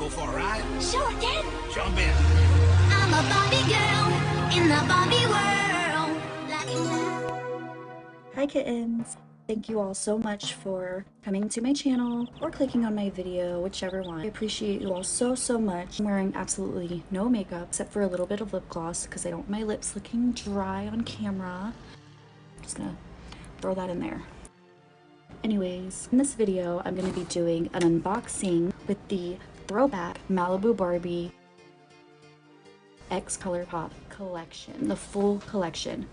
Go for a ride? Sure, Dad. Jump in. I'm a Barbie girl in the Barbie world. Hi kittens! Thank you all so much for coming to my channel or clicking on my video, whichever one. I appreciate you all so much. I'm wearing absolutely no makeup except for a little bit of lip gloss because I don't want my lips looking dry on camera. Just gonna throw that in there. Anyways, in this video I'm gonna be doing an unboxing with the throwback Malibu Barbie X Colourpop collection, the full collection.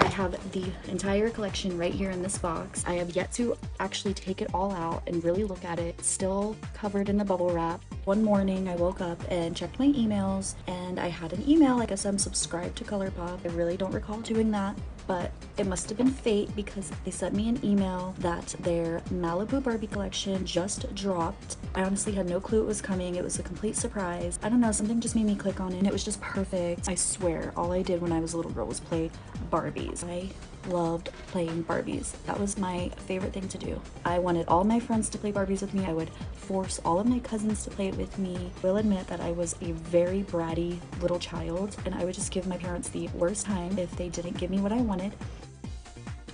I have the entire collection right here in this box. I have yet to actually take it all out and really look at it. It's still covered in the bubble wrap. One morning I woke up and checked my emails and I had an email. I guess I'm subscribed to Colourpop. I really don't recall doing that, but it must have been fate because they sent me an email that their Malibu Barbie collection just dropped. I honestly had no clue it was coming. It was a complete surprise. I don't know, something just made me click on it and it was just perfect. I swear, all I did when I was a little girl was play Barbies. I loved playing Barbies. That was my favorite thing to do. I wanted all my friends to play Barbies with me. I would force all of my cousins to play it with me. I will admit that I was a very bratty little child and I would just give my parents the worst time if they didn't give me what I wanted.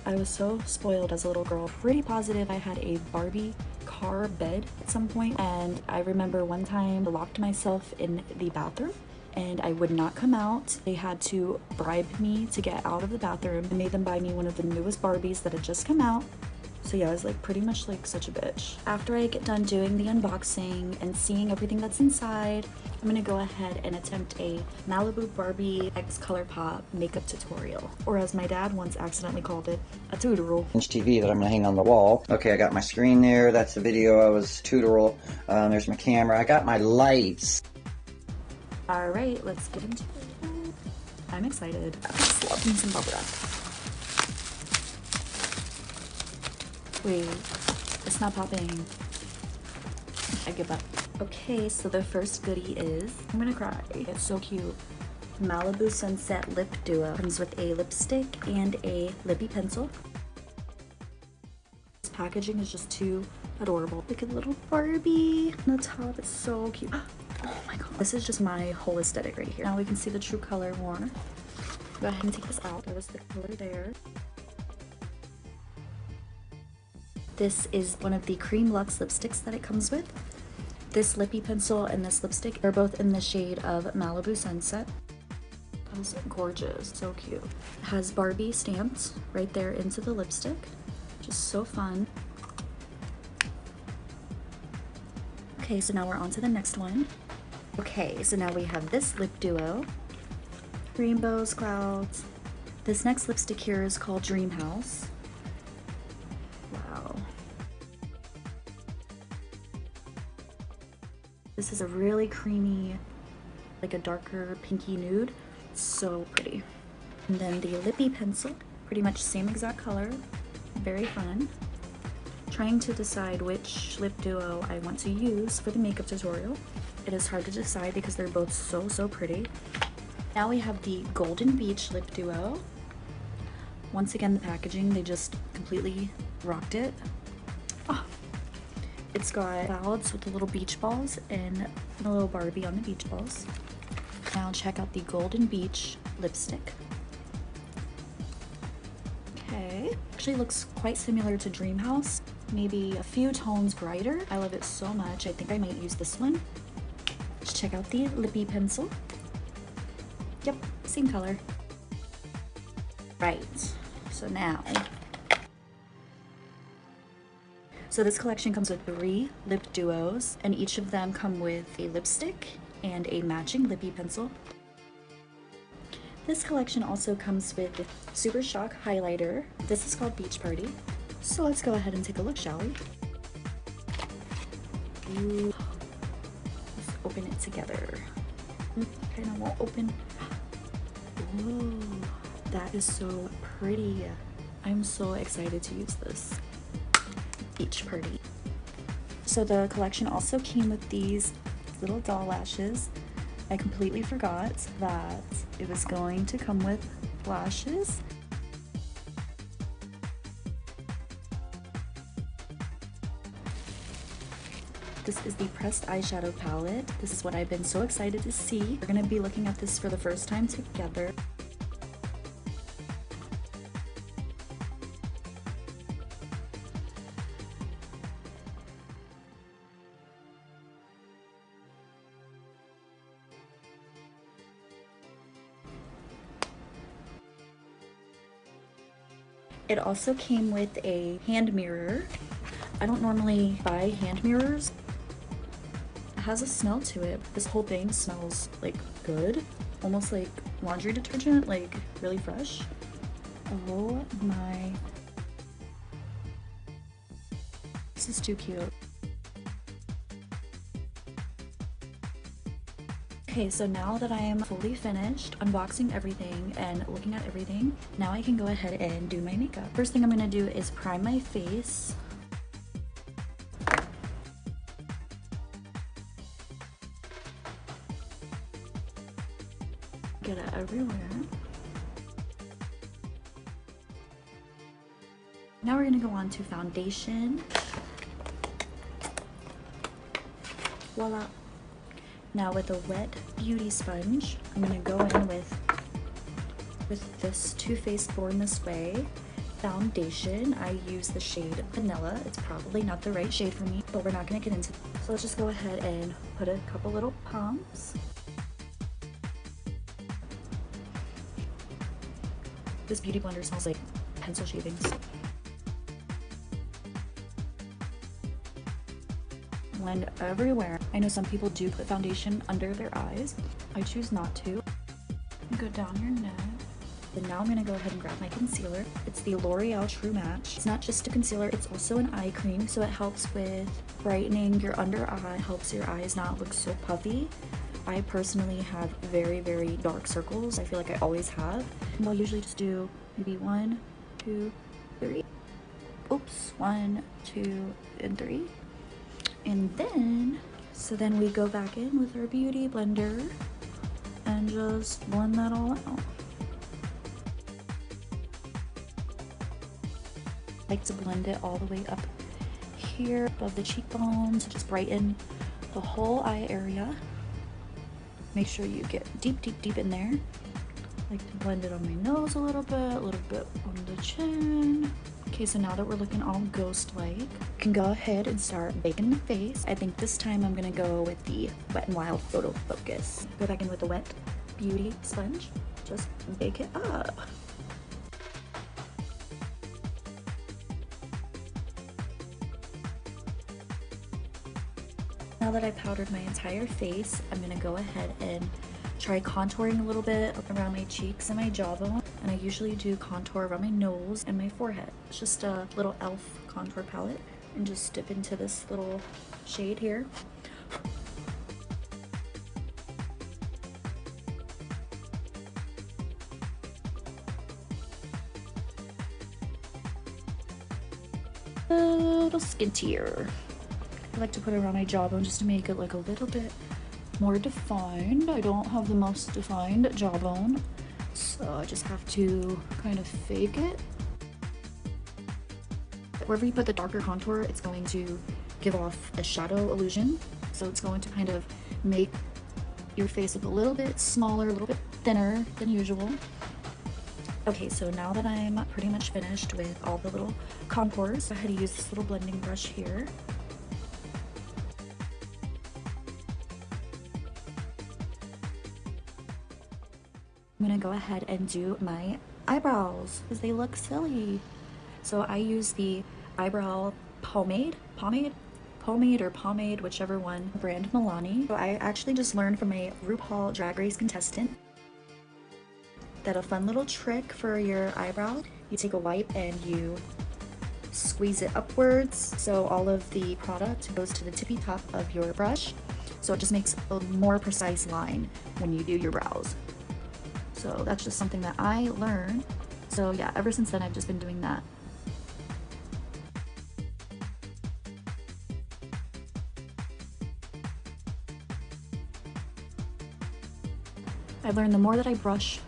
I was so spoiled as a little girl. Pretty positive I had a Barbie car bed at some point, and I remember one time I locked myself in the bathroom and I would not come out. They had to bribe me to get out of the bathroom. I made them buy me one of the newest Barbies that had just come out. So yeah, I was like pretty much like such a bitch. After I get done doing the unboxing and seeing everything that's inside, I'm gonna go ahead and attempt a Malibu Barbie X Colourpop makeup tutorial, or as my dad once accidentally called it, a tutorial. TV that I'm gonna hang on the wall. Okay, I got my screen there. That's the video I was tutorial. There's my camera. I got my lights. All right, let's get into it. I'm excited. I just love me some bubble wrap. Wait, it's not popping. I give up. Okay, so the first goodie is, I'm gonna cry. It's so cute. Malibu Sunset Lip Duo. Comes with a lipstick and a lippy pencil. This packaging is just too adorable. Look at the little Barbie on the top. It's so cute. Oh my god. This is just my whole aesthetic right here. Now we can see the true color more. Go ahead and take this out. That was the color there. This is one of the Cream Luxe lipsticks that it comes with. This lippy pencil and this lipstick are both in the shade of Malibu Sunset. That is gorgeous, so cute. It has Barbie stamped right there into the lipstick. Just so fun. Okay, so now we're on to the next one. Okay, so now we have this lip duo. Rainbows, clouds. This next lipstick here is called Dream House. Wow. This is a really creamy, like a darker pinky nude. It's so pretty. And then the lippy pencil, pretty much same exact color. Very fun. Trying to decide which lip duo I want to use for the makeup tutorial. It is hard to decide because they're both so pretty. Now we have the Golden Beach lip duo. Once again, the packaging, they just completely rocked it. Oh. It's got clouds with the little beach balls and a little Barbie on the beach balls. Now check out the Golden Beach lipstick. Okay, actually looks quite similar to Dream House, maybe a few tones brighter. I love it so much. I think I might use this one. Let's check out the lippy pencil. Yep, same color. Right, so now, so this collection comes with 3 lip duos, and each of them come with a lipstick and a matching lippy pencil. This collection also comes with Super Shock highlighter. This is called Beach Party. So let's go ahead and take a look, shall we? Ooh. Let's open it together. Kind of won't open. Ooh, that is so pretty. I'm so excited to use this. Beach Party. So the collection also came with these little doll lashes. I completely forgot that it was going to come with lashes. This is the pressed eyeshadow palette. This is what I've been so excited to see. We're gonna be looking at this for the first time together. It also came with a hand mirror. I don't normally buy hand mirrors. It has a smell to it. This whole thing smells like good, almost like laundry detergent, like really fresh. Oh my. This is too cute. Okay, so now that I am fully finished unboxing everything and looking at everything, now I can go ahead and do my makeup. First thing I'm gonna do is prime my face. Get it everywhere. Now we're gonna go on to foundation. Voila. Now with a wet beauty sponge, I'm gonna go in with this Too Faced Born This Way foundation. I use the shade Vanilla. It's probably not the right shade for me, but we're not gonna get into it. So let's just go ahead and put a couple little pumps. This beauty blender smells like pencil shavings. Blend everywhere. I know some people do put foundation under their eyes. I choose not to. Go down your neck. And now I'm gonna go ahead and grab my concealer. It's the L'Oreal True Match. It's not just a concealer, it's also an eye cream, so it helps with brightening your under eye, helps your eyes not look so puffy. I personally have very, very dark circles. I feel like I always have. And I'll usually just do maybe 1, 2, 3. Oops, 1, 2, and 3. And then, so then we go back in with our beauty blender and just blend that all out. I like to blend it all the way up here above the cheekbones, just brighten the whole eye area. Make sure you get deep, deep, deep in there. I like to blend it on my nose a little bit on the chin. Okay, so now that we're looking all ghost-like, you can go ahead and start baking the face. I think this time I'm gonna go with the Wet n Wild Photo Focus. Go back in with the wet beauty sponge. Just bake it up. Now that I powdered my entire face, I'm gonna go ahead and try contouring a little bit around my cheeks and my jawbone. And I usually do contour around my nose and my forehead. It's just a little e.l.f. contour palette. And just dip into this little shade here. A little skintier. I like to put it around my jawbone just to make it look a little bit more defined. I don't have the most defined jawbone, so I just have to kind of fake it. Wherever you put the darker contour, it's going to give off a shadow illusion. So it's going to kind of make your face look a little bit smaller, a little bit thinner than usual. Okay, so now that I'm pretty much finished with all the little contours, I had to use this little blending brush here. I'm gonna go ahead and do my eyebrows because they look silly. So I use the eyebrow pomade, whichever one, brand Milani. So I actually just learned from a RuPaul Drag Race contestant that a fun little trick for your eyebrow, you take a wipe and you squeeze it upwards so all of the product goes to the tippy top of your brush. So it just makes a more precise line when you do your brows. So that's just something that I learned. So yeah, ever since then I've just been doing that. I've learned the more that I brush,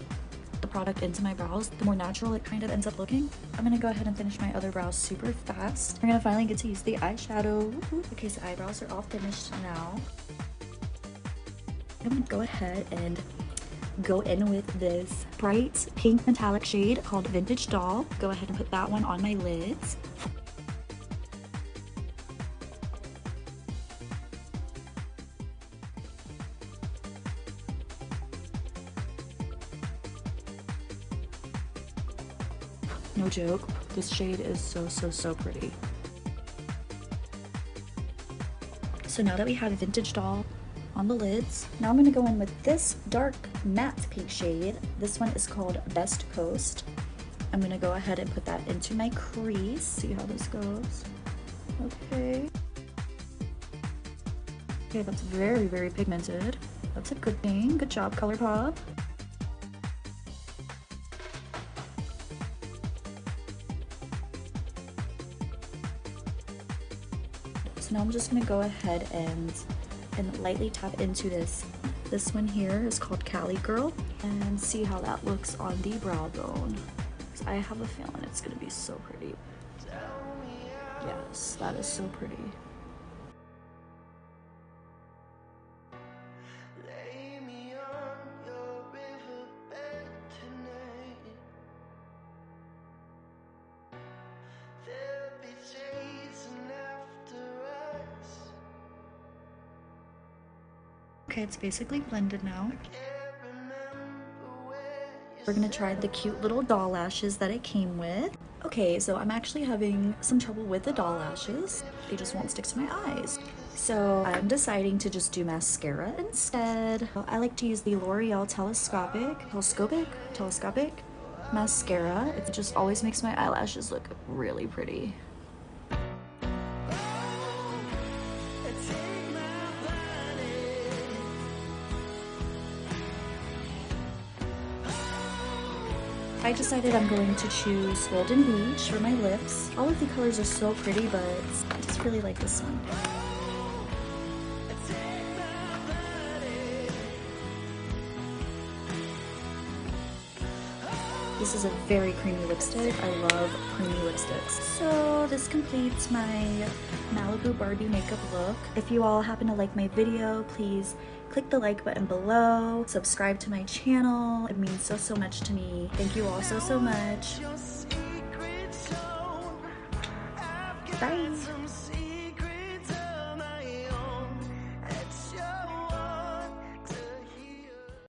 the product into my brows, the more natural it kind of ends up looking. I'm gonna go ahead and finish my other brows super fast. We're gonna finally get to use the eyeshadow. Okay, so eyebrows are all finished now. I'm gonna go ahead and go in with this bright pink metallic shade called Vintage Doll. Go ahead and put that one on my lids. No joke, this shade is so pretty. So now that we have Vintage Doll on the lids, now I'm gonna go in with this dark matte pink shade. This one is called Best Coast. I'm gonna go ahead and put that into my crease. See how this goes. Okay. Okay, that's very pigmented. That's a good thing. Good job, Colourpop. So now I'm just gonna go ahead and lightly tap into this. This one here is called Cali Girl, and see how that looks on the brow bone. I have a feeling it's gonna be so pretty. Yes, that is so pretty. Okay, it's basically blended now. We're gonna try the cute little doll lashes that it came with. Okay, so I'm actually having some trouble with the doll lashes. They just won't stick to my eyes. So I'm deciding to just do mascara instead. I like to use the L'Oreal telescopic mascara. It just always makes my eyelashes look really pretty. I decided I'm going to choose Golden Beach for my lips. All of the colors are so pretty, but I just really like this one. This is a very creamy lipstick. I love creamy lipsticks. So this completes my Malibu Barbie makeup look. If you all happen to like my video, please click the like button below. Subscribe to my channel. It means so much to me. Thank you all so much. Bye.